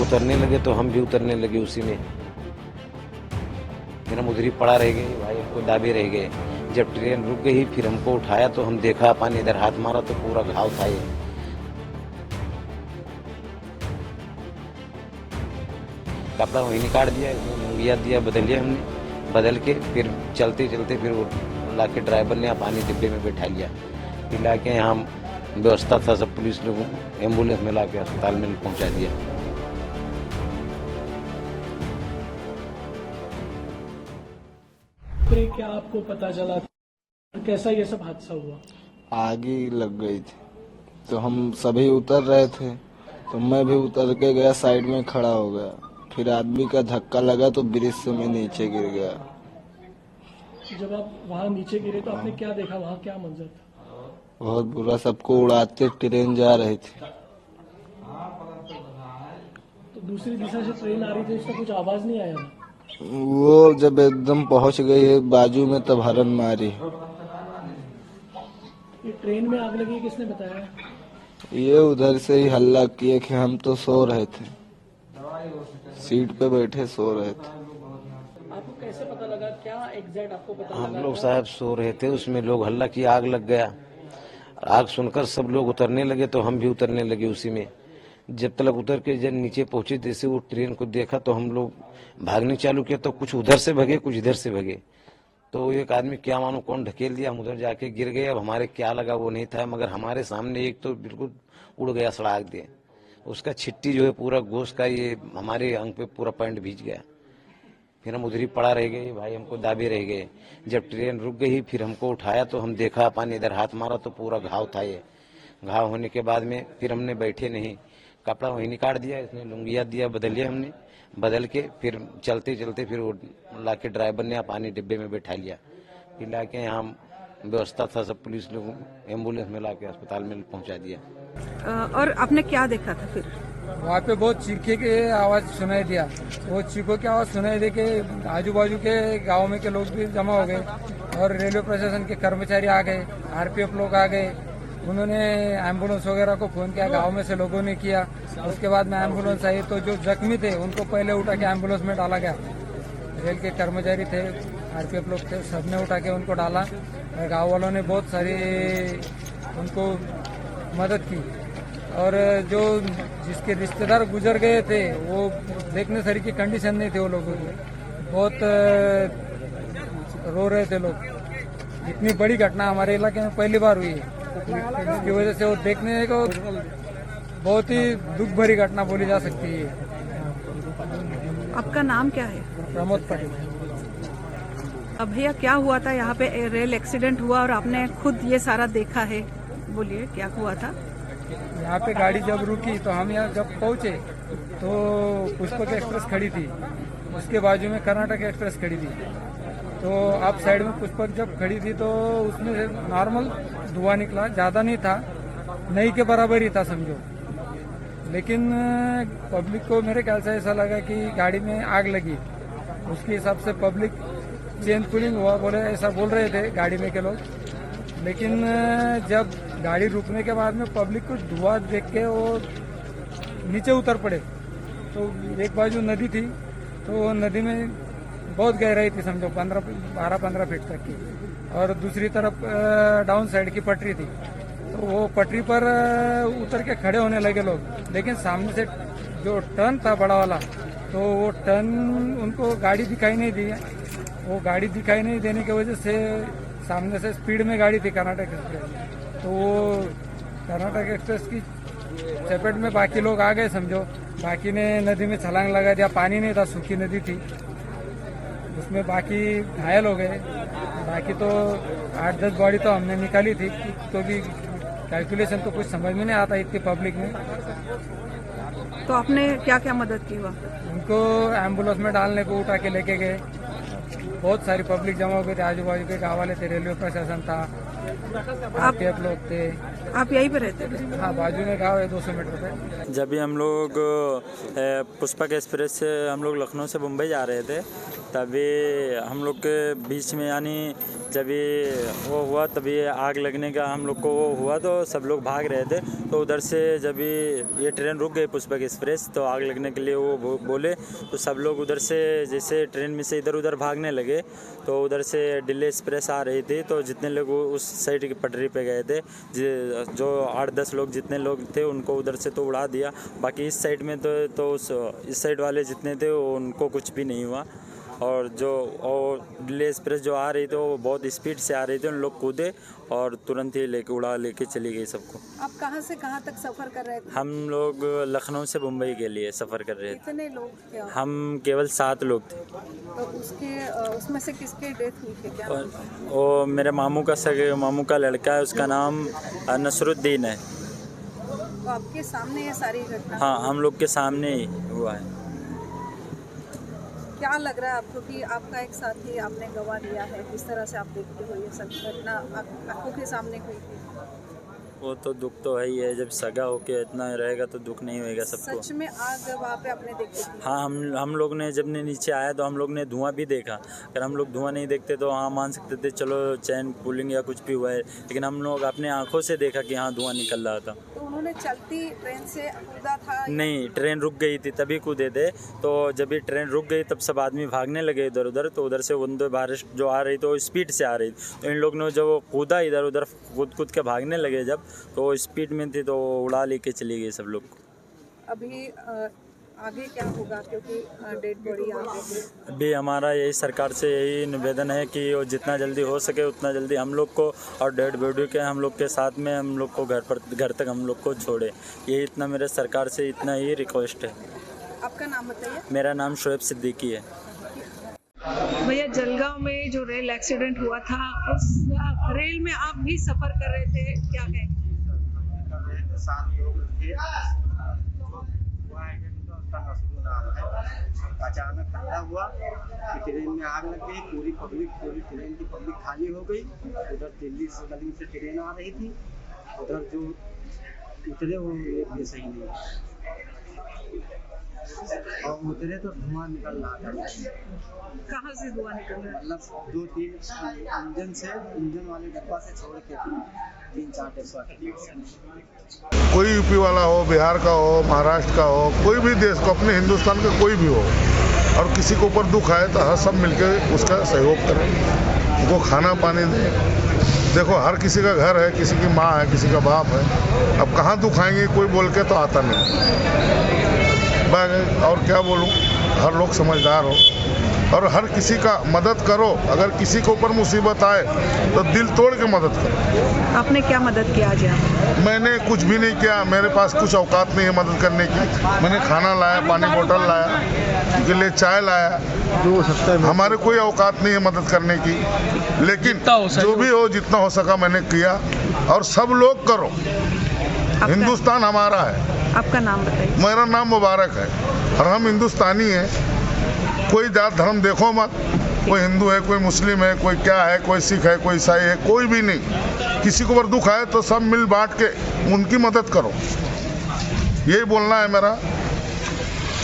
उतरने लगे तो हम भी उतरने लगे उसी में। फिर हम उधर ही पड़ा रह गए, भाई हमको दाबे रह गए। जब ट्रेन रुक गई फिर हमको उठाया तो हम देखा, पानी इधर हाथ मारा तो पूरा घाव था ये। कपड़ा वहीं निकाल दिया, लुंगिया दिया, बदल लिया हमने। बदल के फिर चलते चलते फिर ला के ड्राइवर ने पानी डिब्बे में बैठा लिया। फिर ला के यहाँ व्यवस्था था, सब पुलिस लोगों एम्बुलेंस में ला के अस्पताल में पहुँचा दिया। क्या आपको पता चला था, कैसा ये सब हादसा हुआ? आग ही लग गई थी तो हम सभी उतर रहे थे, तो मैं भी उतर के गया, साइड में खड़ा हो गया। फिर आदमी का धक्का लगा तो ब्रिज से मैं नीचे गिर गया। जब आप वहाँ नीचे गिरे तो आपने क्या देखा, वहाँ क्या मंजर था? बहुत बुरा, सबको उड़ाते ट्रेन जा रही थी। तो दूसरी दिशा से ट्रेन आ रही थी, उसका कुछ आवाज नहीं आया? वो जब एकदम पहुंच गई है बाजू में तब हरन मारी। ये ट्रेन में आग लगी, किसने बताया? ये उधर से ही हल्ला किए कि हम तो सो रहे थे, सीट पे बैठे सो रहे थे। आपको कैसे पता लगा, क्या एग्जैक्ट आपको पता हम लगा? लोग साहब सो रहे थे, उसमें लोग हल्ला की, आग लग गया। आग सुनकर सब लोग उतरने लगे तो हम भी उतरने लगे उसी में। जब तक उतर के जब नीचे पहुंचे, जैसे वो ट्रेन को देखा तो हम लोग भागने चालू किया, तो कुछ उधर से भगे कुछ इधर से भगे। तो एक आदमी क्या मानो कौन ढकेल दिया, हम उधर जाके गिर गए। अब हमारे क्या लगा वो नहीं था, मगर हमारे सामने एक तो बिल्कुल उड़ गया सड़ाक दे, उसका छिट्टी जो है पूरा गोश्त का ये हमारे अंग पे पूरा पैंट भीज गया। फिर हम उधर ही पड़ा रह गए, भाई हमको दाबे रह गए। जब ट्रेन रुक गई फिर हमको उठाया तो हम देखा, पानी इधर हाथ मारा तो पूरा घाव था ये। घाव होने के बाद में फिर हमने बैठे नहीं, कपड़ा वहीं निकाल दिया, इसने लुंगिया दिया, बदल लिया हमने। बदल के फिर चलते चलते फिर ला के ड्राइवर ने पानी डिब्बे में बैठा लिया। फिर ला के यहाँ व्यवस्था था, सब पुलिस लोगों एम्बुलेंस में ला के अस्पताल में पहुँचा दिया। और आपने क्या देखा था फिर? वहाँ पे बहुत चीखे की आवाज सुनाई दिया। वो चीखों की आवाज सुनाई दे के आजू बाजू के गांव में के लोग भी जमा हो गए और रेलवे प्रशासन के कर्मचारी आ गए, आरपीएफ लोग आ गए। उन्होंने एम्बुलेंस वगैरह को फोन किया, गांव में से लोगों ने किया। उसके बाद में एम्बुलेंस आई तो जो जख्मी थे उनको पहले उठा के एम्बुलेंस में डाला गया। रेल के कर्मचारी थे, आरपीएफ लोग थे, सबने उठा के उनको डाला और गाँव वालों ने बहुत सारी उनको मदद की। और जो जिसके रिश्तेदार गुजर गए थे वो देखने सर की कंडीशन नहीं थे, वो लोगों की बहुत रो रहे थे लोग। इतनी बड़ी घटना हमारे इलाके में पहली बार हुई है, इसकी वजह से वो देखने को बहुत ही दुख भरी घटना बोली जा सकती है। आपका नाम क्या है? प्रमोद पटेल। अब भैया क्या हुआ था यहाँ पे? रेल एक्सीडेंट हुआ और आपने खुद ये सारा देखा है, बोलिए क्या हुआ था? यहाँ पे गाड़ी जब रुकी तो हम यहाँ जब पहुँचे तो पुष्पक एक्सप्रेस खड़ी थी, उसके बाजू में कर्नाटक एक्सप्रेस खड़ी थी। तो आप साइड में पुष्पक जब खड़ी थी तो उसमें से नॉर्मल धुआं निकला, ज़्यादा नहीं था, नहीं के बराबर ही था समझो। लेकिन पब्लिक को मेरे ख्याल से ऐसा लगा कि गाड़ी में आग लगी, उसके हिसाब से पब्लिक चेन पुलिंग हुआ, बोले ऐसा बोल रहे थे गाड़ी में के लोग। लेकिन जब गाड़ी रुकने के बाद में पब्लिक को धुआं देख के वो नीचे उतर पड़े। तो एक बाजू नदी थी तो नदी में बहुत गहराई थी समझो, 12-15 फीट तक की, और दूसरी तरफ डाउन साइड की पटरी थी। तो वो पटरी पर उतर के खड़े होने लगे लोग, लेकिन सामने से जो टर्न था बड़ा वाला, तो वो टर्न उनको गाड़ी दिखाई नहीं दी। वो गाड़ी दिखाई नहीं देने की वजह से सामने से स्पीड में गाड़ी थी कर्नाटक एक्सप्रेस, तो वो कर्नाटक एक्सप्रेस की चपेट में बाकी लोग आ गए समझो। बाकी ने नदी में छलांग लगा दिया, पानी नहीं था, सूखी नदी थी, उसमें बाकी घायल हो गए। बाकी तो 8-10 बॉडी तो हमने निकाली थी, तो भी कैलकुलेशन तो कुछ समझ में नहीं आता इतनी पब्लिक में। तो आपने क्या क्या मदद की वहाँ? उनको एम्बुलेंस में डालने को उठा के लेके गए। बहुत सारी पब्लिक जमा हो गई थी, आजू बाजू के गाँव वाले थे, रेलवे प्रशासन था, आरपीएफ लोग थे। आप यहीं पे रहते थे? हाँ, बाजू में गाँव है 200 मीटर पे। जब भी हम लोग पुष्पक एक्सप्रेस से हम लोग लखनऊ से मुंबई जा रहे थे तभी हम लोग के बीच में यानी जब ये वो हुआ तभी आग लगने का हम लोग को वो हुआ तो सब लोग भाग रहे थे। तो उधर से जब ये ट्रेन रुक गई पुष्पक एक्सप्रेस तो आग लगने के लिए वो बोले तो सब लोग उधर से जैसे ट्रेन में से इधर उधर भागने लगे। तो उधर से दिल्ली एक्सप्रेस आ रही थी तो जितने लोग उस साइड की पटरी पे गए थे जो 8-10 लोग जितने लोग थे उनको उधर से तो उड़ा दिया। बाकी इस साइड में तो इस साइड वाले जितने थे उनको कुछ भी नहीं हुआ। और दिल्ली एक्सप्रेस जो आ रही थी वो बहुत स्पीड से आ रही थी, उन लोग कूदे और तुरंत ही लेके चली गई सबको। आप कहाँ से कहाँ तक सफर कर रहे थे? हम लोग लखनऊ से मुंबई के लिए सफ़र कर रहे थे। कितने लोग थे? हम केवल 7 लोग थे। तो उसमें से किसकी डेथ हुई थी? क्या वो मेरे मामू का लड़का है, उसका नाम नसरुद्दीन है। तो आपके सामने ये सारी घटना? हाँ, हम लोग के सामने ही हुआ है। क्या लग रहा है आपको कि आपका एक साथी आपने गवा दिया है? किस तरह से आप देखते हो ये सब घटना आंखों के सामने हुई थी? वो तो दुख तो है ही है, जब सगा होके इतना रहेगा तो दुख नहीं होएगा सबको। सच में आग वहाँ पे आपने देखी थी? हाँ, हम लोग ने जब नीचे आया तो हम लोग ने धुआं भी देखा। अगर हम लोग धुआं नहीं देखते तो हाँ मान सकते थे चलो चैन पुलिंग या कुछ भी हुआ है, लेकिन हम लोग अपने आंखों से देखा कि हाँ धुआं निकल रहा था। तो उन्होंने चलती ट्रेन से कूदा था? नहीं, ट्रेन रुक गई थी तभी कूदे थे। तो जब ये ट्रेन रुक गई तब सब आदमी भागने लगे इधर उधर। तो उधर से वंदे भारत जो आ रही तो स्पीड से आ रही तो इन लोग ने जब कूदा इधर उधर कूद के भागने लगे जब तो स्पीड में थी तो उड़ा लेके चली गई सब लोग। अभी आगे क्या होगा क्योंकि डेड बॉडी आ गई? अभी हमारा यही सरकार से यही निवेदन है कि वो जितना जल्दी हो सके उतना जल्दी हम लोग को और डेड बॉडी के हम लोग के साथ में हम लोग को घर तक हम लोग को छोड़े। यही इतना मेरे सरकार से इतना ही रिक्वेस्ट है। आपका नाम बताइए। मेरा नाम शोएब सिद्दीकी है। भैया, जलगांव में जो रेल एक्सीडेंट हुआ था उस रेल में आप भी सफर कर रहे थे, क्या कहेंगे? 7 लोग थे। उसका नसरू नाम है। अचानक हल्ला हुआ कि ट्रेन में आग लग गई। पूरी ट्रेन की पब्लिक खाली हो गई। उधर दिल्ली से ट्रेन आ रही थी, उधर जो उतरे वो एक भी सही नहीं और उतरे तो धुआं निकल रहा था। कहाँ से धुआं निकल रहा है? मतलब 2-3 इंजन वाले डब्बा से छोड़ के 3-4 डब्बा। कोई यूपी वाला हो, बिहार का हो, महाराष्ट्र का हो, कोई भी देश को, अपने हिंदुस्तान का कोई भी हो और किसी को ऊपर दुख आए तो हर सब मिलकर उसका सहयोग करें, उनको खाना पानी दें। देखो हर किसी का घर है, किसी की माँ है, किसी का बाप है। अब कहाँ दुख आएंगे कोई बोल के तो आता नहीं। और क्या बोलूं, हर लोग समझदार हो और हर किसी का मदद करो। अगर किसी के ऊपर मुसीबत आए तो दिल तोड़ के मदद करो। आपने क्या मदद किया आज यहाँ? मैंने कुछ भी नहीं किया, मेरे पास कुछ औकात नहीं है मदद करने की। मैंने खाना लाया, पानी बोतल लाया, उनके लिए चाय लाया, जो हो सकता है। हमारे कोई औकात नहीं है मदद करने की, लेकिन जो भी हो जितना हो सका मैंने किया। और सब लोग करो, हिंदुस्तान हमारा है। आपका नाम बताइए। मेरा नाम मुबारक है और हम हिंदुस्तानी हैं। कोई जात धर्म देखो मत, कोई हिंदू है, कोई मुस्लिम है, कोई क्या है, कोई सिख है, कोई ईसाई है, कोई भी नहीं। किसी को अगर दुख आए तो सब मिल बांट के उनकी मदद करो, यही बोलना है मेरा।